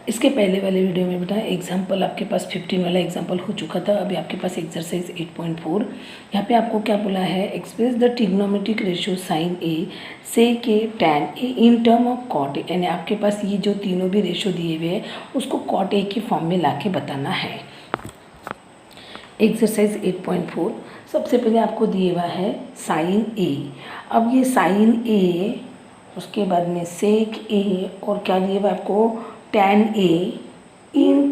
इसके पहले वाले वीडियो में बेटा एग्जाम्पल आपके पास 15 वाला एग्जाम्पल हो चुका था। अभी आपके पास एक्सरसाइज 8.4 यहाँ पे आपको क्या बोला है, express the trigonometric ratio sine A से के tan A in term of cot A. यानी आपके पास ये जो तीनों भी रेशियो दिए हुए हैं उसको कॉट ए की फॉर्म में ला के बताना है। एक्सरसाइज 8.4 सबसे पहले आपको दिए हुआ है साइन ए। अब ये साइन ए, उसके बाद में सेक ए, और क्या दिए हुआ आपको tan A in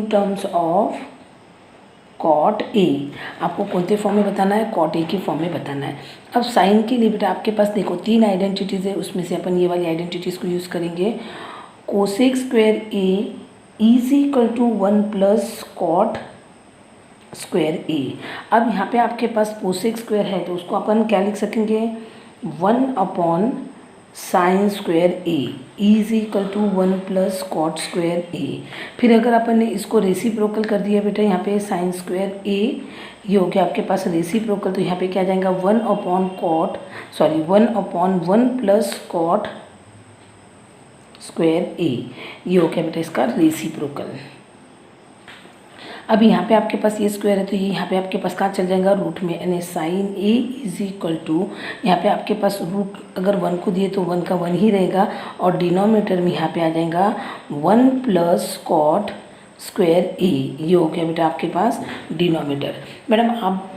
terms of cot A। आपको कौन से फॉर्म में बताना है, cot A की फॉर्म में बताना है। अब साइन के लिए बेटा आपके पास देखो 3 आइडेंटिटीज़ है, उसमें से अपन ये वाली आइडेंटिटीज़ को यूज़ करेंगे। Cosec square A is equal to 1 plus cot square A। अब यहाँ पे आपके पास कोसेक स्क्वायर है तो उसको अपन क्या लिख सकेंगे, 1 upon sine square A is equal to 1 plus cot square A. फिर अगर अपन ने इसको रेसिप्रोकल कर दिया बेटा, यहाँ पे साइन स्क्वायर ए ये हो गया आपके पास रेसिप्रोकल, तो यहाँ पे क्या जाएगा 1 upon 1 plus cot square A, ये हो गया बेटा इसका रेसिप्रोकल। अब यहाँ पे आपके पास ये स्क्वायर है तो ये यहाँ पे आपके पास कहाँ चल जाएगा, रूट में, यानी sine A is equal to, यहाँ पे आपके पास रूट अगर 1 को दिए तो 1 का 1 ही रहेगा, और डिनोमिनेटर में यहाँ पे आ जाएगा 1 प्लस कॉट स्क्वायर ए, ये हो गया बेटा आपके पास डिनोमिनेटर। मैडम आप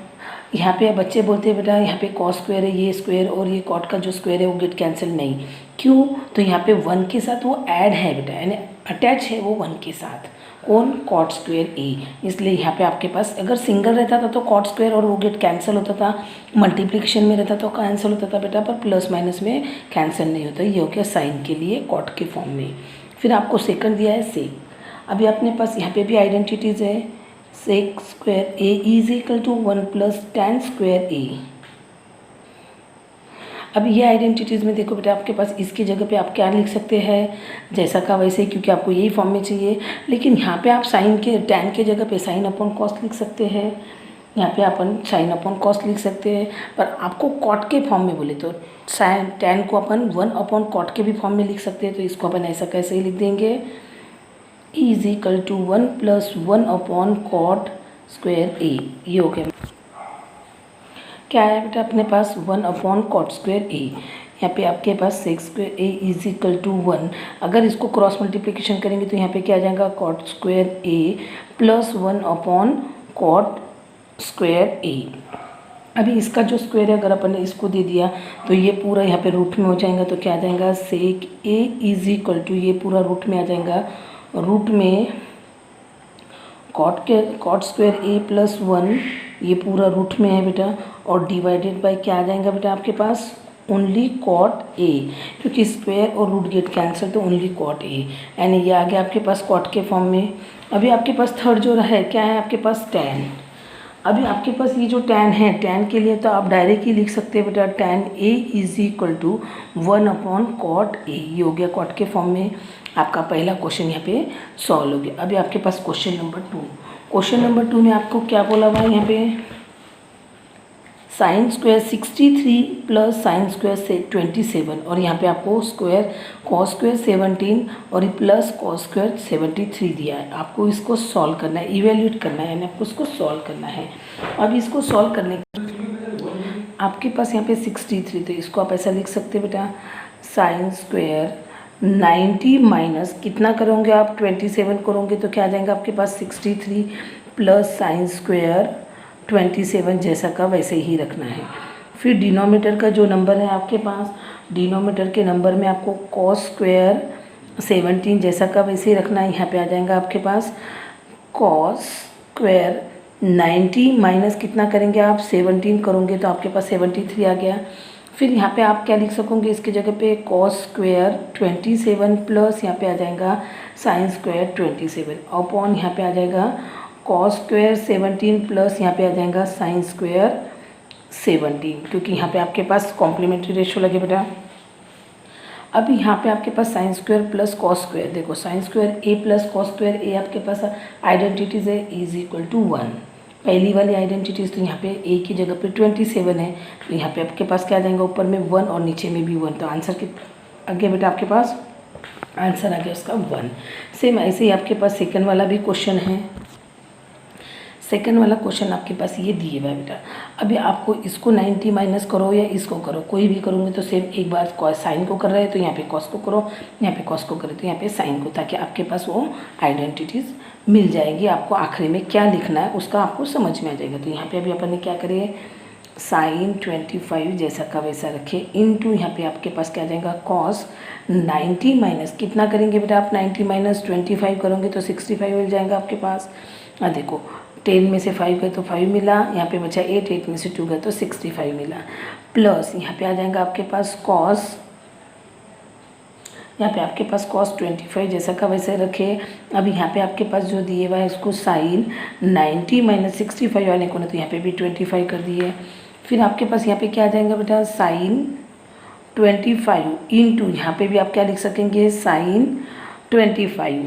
यहाँ पे बच्चे बोलते हैं बेटा यहाँ पे कॉस स्क्वायर है, ये स्क्वायर और ये कॉट का जो स्क्वायर है वो गेट कैंसिल, नहीं, क्यों, तो यहाँ पे 1 के साथ वो ऐड है बेटा, यानी अटैच है वो 1 के साथ, कौन, कॉट स्क्वायर ए। इसलिए यहाँ पे आपके पास अगर सिंगल रहता था तो कॉट स्क्वायर और वो गेट कैंसिल होता था, मल्टीप्लिकेशन में रहता तो कैंसिल होता था बेटा, पर प्लस माइनस में कैंसिल नहीं होता। ये हो गया साइन के लिए कॉट के फॉर्म में। फिर आपको सेकंड दिया है सेक। अभी अपने पास यहाँ पे भी आइडेंटिटीज़ है, sec square A is equal to 1 plus tan square A. अब ये आइडेंटिटीज़ में देखो बेटा आपके पास इसकी जगह पे आप क्या लिख सकते हैं, जैसा का वैसे, क्योंकि आपको यही फॉर्म में चाहिए। लेकिन यहाँ पे आप साइन के टैन के जगह पे साइन अपॉन कॉस लिख सकते हैं, यहाँ पे अपन साइन अपॉन कॉस लिख सकते हैं, पर आपको कॉट के फॉर्म में बोले तो साइन टैन को अपन 1 अपॉन कॉट के भी फॉर्म में लिख सकते हैं। तो इसको अपन ऐसा कैसे ही लिख देंगे, is equal to 1 plus 1 upon cot square A, ये हो गया। क्या है बेटा अपने पास 1 अपॉन कॉट स्क्वायर ए, यहाँ पे आपके पास sec square A is equal to 1। अगर इसको क्रॉस मल्टीप्लिकेशन करेंगे तो यहाँ पे क्या आ जाएगा, cot square A plus 1 upon cot square ए। अभी इसका जो स्क्वायर है अगर अपन ने इसको दे दिया तो ये पूरा यहाँ पे रूट में हो जाएगा, तो क्या आ जाएगा, सेक ए इज इक्वल टू, ये पूरा रूट में आ जाएगा, रूट में कॉट स्क्वायर ए प्लस 1, ये पूरा रूट में है बेटा, और डिवाइडेड बाय क्या आ जाएगा बेटा आपके पास, ओनली कॉट ए, क्योंकि स्क्वायर और रूट गेट कैंसिल तो ओनली कॉट ए, यानी ये आ गया आपके पास कॉट के फॉर्म में। अभी आपके पास थर्ड जो है क्या है आपके पास, टैन। अभी आपके पास ये जो टैन है, टैन के लिए तो आप डायरेक्ट ही लिख सकते हैं बेटा, tan A is equal to 1 upon cot A, ये हो गया कॉट के फॉर्म में। आपका पहला क्वेश्चन यहाँ पे सॉल्व हो गया। अभी आपके पास क्वेश्चन नंबर 2। क्वेश्चन नंबर 2 में आपको क्या बोला हुआ है, यहाँ पे sine square 63 plus sine square 27, और यहाँ पे आपको स्क्वायर कॉस स्क्वायर 17 और ये प्लस कॉस स्क्वायर 73 दिया है। आपको इसको सॉल्व करना है, इवेल्यूएट करना है, यानी आपको इसको सॉल्व करना है। अब इसको सॉल्व करने आपके पास यहाँ पे 63, तो इसको आप ऐसा लिख सकते हैं बेटा, साइन स्क्वायर 90 माइनस कितना करोगे आप, 27 करोगे तो क्या आ जाएगा आपके पास 63 प्लस साइन स्क्वायर 27, जैसा का वैसे ही रखना है। फिर डिनोमिनेटर का जो नंबर है आपके पास, डिनोमिनेटर के नंबर में आपको कॉस स्क्वायर 17 जैसा का वैसे ही रखना है। यहाँ पे आ जाएगा आपके पास कॉस स्क्वायर 90 माइनस कितना करेंगे आप, 17 करोगे तो आपके पास 73 आ गया। फिर यहाँ पे आप क्या लिख सकोगे, इसकी जगह पे कॉस स्क्वायर 27 प्लस यहाँ पे आ जाएगा साइन स्क्वायर 27 अपॉन यहाँ पे आ जाएगा कॉस स्क्वायर 17 प्लस यहाँ पे आ जाएगा साइन स्क्वायर 17, क्योंकि यहाँ पे आपके पास कॉम्प्लीमेंट्री रेशियो लगे बेटा। अब यहाँ पे आपके पास sine square plus cos square, देखो sine square A plus cos square A आपके पास आइडेंटिटीज़ है, इज इक्वल टू 1। पहली वाली आइडेंटिटीज़ तो यहाँ पे ए की जगह पे 27 है, तो यहाँ पे आपके पास क्या आ जाएगा, ऊपर में 1 और नीचे में भी 1, तो आंसर के आगे बेटा आपके पास आंसर आ गया उसका 1। सेम ऐसे ही आपके पास सेकंड वाला भी क्वेश्चन है। सेकंड वाला क्वेश्चन आपके पास ये दिए हुआ है बेटा। अभी आपको इसको 90 माइनस करो या इसको करो, कोई भी करोगे तो सेम एक बार कॉस साइन को कर रहे हैं तो यहाँ पे कॉस को करो, यहाँ पे कॉस को करो तो यहाँ पे साइन को, ताकि आपके पास वो आइडेंटिटीज़ मिल जाएगी। आपको आखिरी में क्या लिखना है उसका आपको समझ में आ जाएगा। तो यहाँ पे अभी अपन ने क्या करे, साइन 25 जैसा का वैसा रखे, इनटू यहाँ पे आपके पास क्या आ जाएगा कॉस 90 माइनस कितना करेंगे बेटा आप, 90 माइनस 25 करोगे तो 65 मिल जाएगा आपके पास। देखो 10 में से 5 गए तो 5 मिला, यहाँ पे बचा 8, 8 में से 2 गए तो 65 मिला, प्लस यहाँ पे आ जाएगा आपके पास कॉस, यहाँ पे आपके पास कॉस 25 जैसा का वैसे रखे। अब यहाँ पे आपके पास जो दिए हुआ है उसको साइन 90 माइनस 65 वाले को ना, तो यहाँ पे भी 25 कर दिए। फिर आपके पास यहाँ पे क्या आ जाएगा बेटा, साइन 25 इंटू यहाँ पे भी आप क्या लिख सकेंगे, साइन 25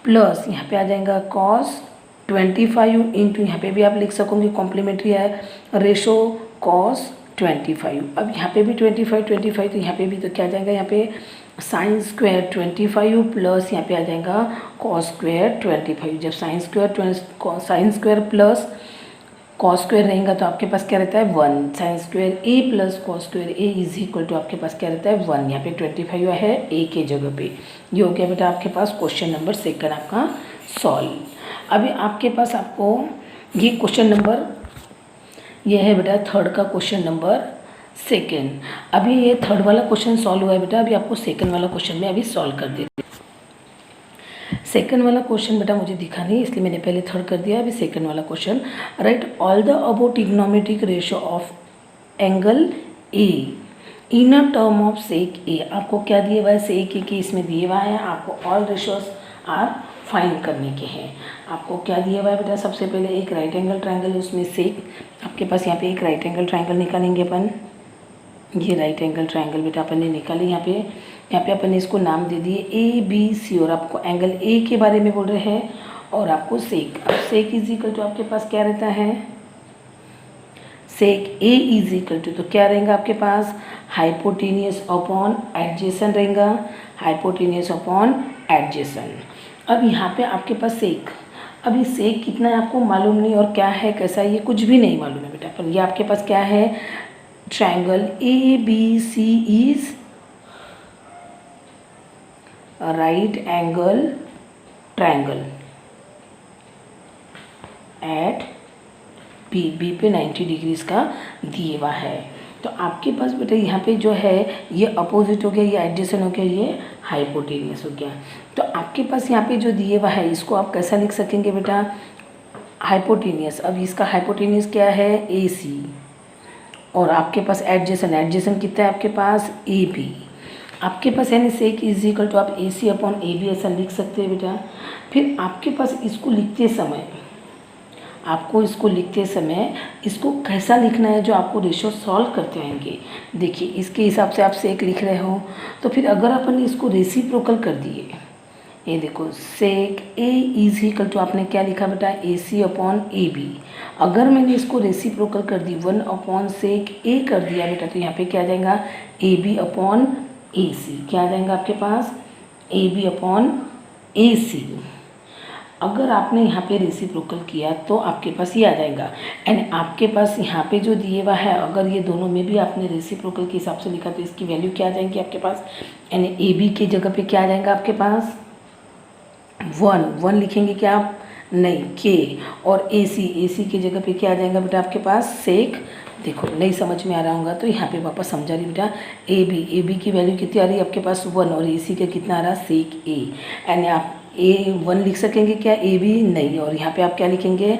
प्लस यहाँ पे आ जाएगा कॉस 25 इंटू यहाँ पे भी आप लिख सकोगे, कॉम्प्लीमेंट्री है रेशो कॉस 25। अब यहाँ पे भी 25 तो यहाँ पे भी तो क्या आ जाएगा, यहाँ पे साइन स्क्वायर 25 प्लस यहाँ पे आ जाएगा कॉस स्क्वायर 25। जब sine square plus cos square रहेगा तो आपके पास क्या रहता है 1, sine square A plus cos square A is equal to आपके पास क्या रहता है 1। यहाँ पे 25 है ए के जगह पे। ये हो गया बेटा आपके पास क्वेश्चन नंबर सेकंड आपका सॉल्व। अभी आपके पास आपको ये क्वेश्चन नंबर ये है बेटा थर्ड का क्वेश्चन नंबर सेकंड। अभी ये थर्ड वाला क्वेश्चन सॉल्व हुआ है बेटा, अभी आपको सेकंड वाला क्वेश्चन में अभी सॉल्व कर देते। सेकंड वाला क्वेश्चन बेटा मुझे दिखा नहीं इसलिए मैंने पहले थर्ड कर दिया। अभी सेकंड वाला question, write all the above trigonometric ratio of angle A in a term of sec A. आपको क्या दिए हुआ है, सेक ए के इसमें दिए हुआ है, आपको ऑल रेशियोज आर फाइंड करने के हैं। आपको क्या दिया हुआ है बेटा, सबसे पहले एक राइट एंगल ट्राइंगल, उसमें सेक आपके पास यहाँ पे एक राइट एंगल ट्राइंगल निकालेंगे अपन। ये राइट एंगल ट्राइंगल बेटा अपन ने निकाली, यहाँ पे अपन ने इसको नाम दे दिए ए बी सी, और आपको एंगल ए के बारे में बोल रहे हैं और आपको सेक। अब सेक इज इक्वल टू आपके पास क्या रहता है, सेक ए इज इक्वल टू तो क्या रहेगा आपके पास, हाइपोटेनियस अपॉन एडजेसेंट रहेगा, हाइपोटेनियस अपॉन एडजेसेंट। अब यहाँ पे आपके पास सेक, अभी सेक कितना है आपको मालूम नहीं, और क्या है कैसा है ये कुछ भी नहीं मालूम है बेटा। पर ये आपके पास क्या है, triangle A B C is right angle triangle at B पे 90 डिग्रीज का दिए हुआ है। तो आपके पास बेटा यहाँ पे जो है ये अपोजिट हो गया, ये एडजेसेंट हो गया, ये हाइपोटेनियस हो गया। तो आपके पास यहाँ पे जो दिए हुआ है इसको आप कैसा लिख सकेंगे बेटा, हाइपोटेनियस। अब इसका हाइपोटेनियस क्या है ए सी, और आपके पास एडजेसेंट कितना है आपके पास ए बी। आपके पास यानी सेक इज इक्वल टू आप ए सी अपॉन ए बी ऐसा लिख सकते हैं बेटा। फिर आपके पास इसको लिखते समय, आपको इसको लिखते समय इसको कैसा लिखना है जो आपको रेशियो सॉल्व करते आएंगे। देखिए इसके हिसाब से आप सेक लिख रहे हो, तो फिर अगर अपन इसको रेसिप्रोकल कर दिए, ये देखो सेक ए इज इक्वल टू आपने क्या लिखा बेटा ए सी अपॉन ए बी। अगर मैंने इसको रेसिप्रोकल कर दी 1 अपॉन सेक ए कर दिया बेटा, तो यहाँ पे क्या आ जाएगा ए बी अपॉन ए सी। क्या आ जाएगा आपके पास ए बी अपॉन ए सी। अगर आपने यहाँ पे रेसिप्रोकल किया तो आपके पास ये आ जाएगा। एंड आपके पास यहाँ पे जो दिए हुआ है, अगर ये दोनों में भी आपने रेसिप्रोकल के हिसाब से लिखा तो इसकी वैल्यू क्या आ जाएगी आपके पास, यानी ए बी की जगह पे क्या आ जाएगा आपके पास 1 लिखेंगे क्या आप, नहीं के, और ए सी की जगह पे क्या आ जाएगा बेटा आपके पास सेक। देखो नहीं समझ में आ रहा होगा तो यहाँ पे वापस समझा रही बेटा, ए बी की वैल्यू कितनी आ रही है आपके पास 1, और ए सी का कितना आ रहा है सेक ए। एंड आप A1 लिख सकेंगे क्या ए बी, नहीं, और यहाँ पे आप क्या लिखेंगे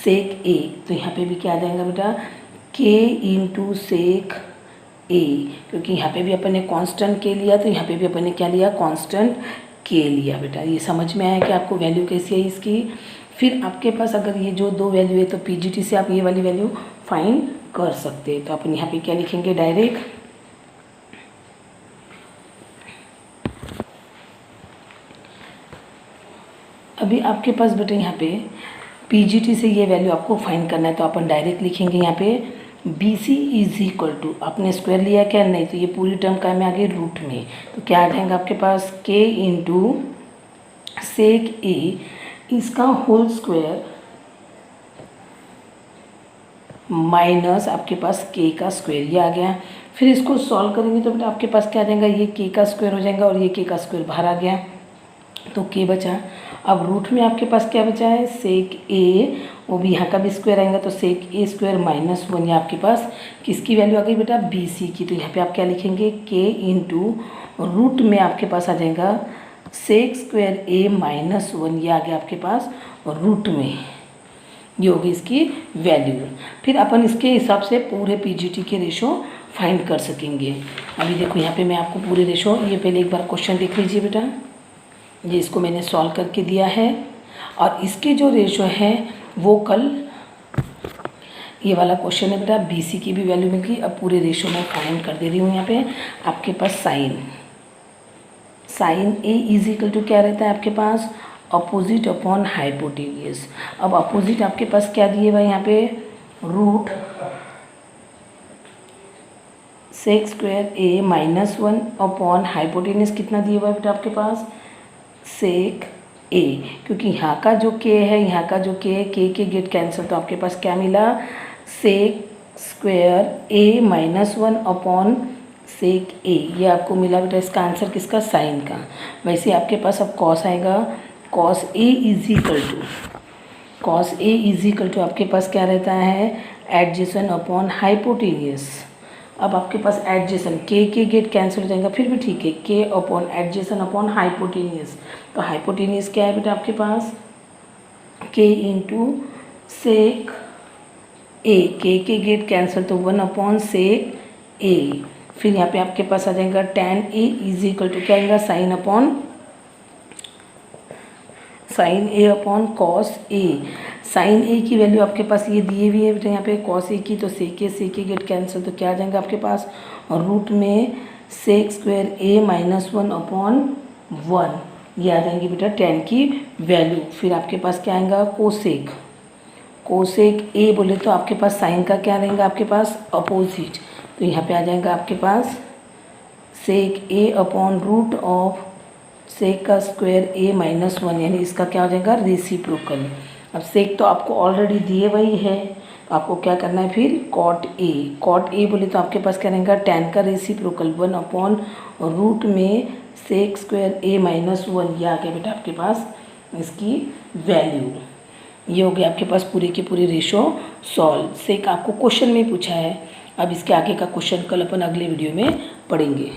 सेक ए। तो यहाँ पे भी क्या आ जाएगा बेटा के इंटू सेक ए, क्योंकि यहाँ पे भी अपन ने कांस्टेंट के लिया तो यहाँ पे भी अपन ने क्या लिया कांस्टेंट के लिया बेटा। ये समझ में आया कि आपको वैल्यू कैसी है इसकी। फिर आपके पास अगर ये जो दो वैल्यू है तो पीजीटी से आप ये वाली वैल्यू फाइंड कर सकते हैं। तो अपन यहाँ पे क्या लिखेंगे डायरेक्ट, अभी आपके पास बेटा यहाँ पे पीजीटी से ये वैल्यू आपको फाइंड करना है तो अपन डायरेक्ट लिखेंगे यहाँ पे B C is equal to, आपने स्क्वायर लिया क्या, नहीं, तो ये पूरी टर्म का में आ गई रूट में, तो क्या आ जाएगा आपके पास के इंटू सेक ए इसका होल स्क्वायर माइनस आपके पास के का स्क्वायर, ये आ गया। फिर इसको सॉल्व करेंगे तो बेटा आपके पास क्या आ जाएगा, ये के का स्क्वायर हो जाएगा और ये के का स्क्वायर बाहर आ गया, तो के बचा। अब रूट में आपके पास क्या बचा है, सेक ए, वो भी यहाँ का भी स्क्वायर आएगा, तो सेक ए स्क्वायर माइनस 1, ये आपके पास किसकी वैल्यू आ गई बेटा, बी सी की। तो यहाँ पे आप क्या लिखेंगे, के इंटू रूट में आपके पास आ जाएगा सेक स्क्वायर ए माइनस 1, ये आ गया आपके पास और रूट में, ये होगी इसकी वैल्यू। फिर अपन इसके हिसाब से पूरे पीजीटी के रेशो फाइंड कर सकेंगे। अभी देखो यहाँ पे मैं आपको पूरे रेशो, ये पहले एक बार क्वेश्चन देख लीजिए बेटा, ये इसको मैंने सॉल्व करके दिया है और इसके जो रेशो है वो कल, ये वाला क्वेश्चन है बेटा, बीसी की भी वैल्यू मिल गई। अब पूरे रेशो में फाइंड कर दे रही हूँ। यहाँ पे आपके पास sine A is equal to क्या रहता है आपके पास, अपोजिट अपॉन हाइपोटेनियस। अब अपोजिट आपके पास क्या दिए हुआ यहाँ पे, root sec square A minus 1 upon hypotenuse कितना दिया हुआ है बेटा आपके पास, सेक ए, क्योंकि यहाँ का जो के है, यहाँ का जो के है, के गेट कैंसिल, तो आपके पास क्या मिला, सेक square A minus 1 upon sec ए, ये आपको मिला बेटा। इसका आंसर किसका, साइन का। वैसे आपके पास अब कॉस आएगा, cos A is equal to आपके पास क्या रहता है, एडजेसेंट अपॉन हाइपोटेनियस। अब आपके पास एडजेसेंट, के गेट कैंसिल हो जाएगा, फिर भी ठीक है, के अपॉन एडजेसेंट अपॉन हाइपोटेनियस, तो हाइपोटेनियस क्या है बेटा आपके पास, के इंटू सेक ए, के गेट कैंसिल तो 1 अपॉन सेक ए। फिर यहाँ पे आपके पास आ जाएगा tan A is equal to क्या आएगा, sine A upon cos A. Sine A की वैल्यू आपके पास ये दिए हुई है बेटा यहाँ पे, कॉस ए की, तो सेक ए गेट कैंसिल, तो क्या आ जाएगा आपके पास, और रूट में सेक स्क्वायर ए माइनस 1 अपॉन 1, ये आ जाएंगी बेटा tan की वैल्यू। फिर आपके पास क्या आएगा, कोसेक ए बोले तो आपके पास साइन का क्या रहेगा आपके पास, अपोजिट, तो यहाँ पे आ जाएगा आपके पास सेक ए अपॉन रूट ऑफ सेक का स्क्वायर ए माइनस 1, यानी इसका क्या हो जाएगा, रेसिप्रोकल। अब सेक तो आपको ऑलरेडी दिए वही है, तो आपको क्या करना है फिर, कॉट ए बोले तो आपके पास क्या रहेगा, tan का रेसिप्रोकल 1 अपॉन रूट में सेक स्क्वायर ए माइनस 1, ये आ गया बेटा आपके पास इसकी वैल्यू। ये हो गया आपके पास पूरे के पूरे रेशो सॉल्व। सेक आपको क्वेश्चन में पूछा है। अब इसके आगे का क्वेश्चन कल अपन अगले वीडियो में पढ़ेंगे।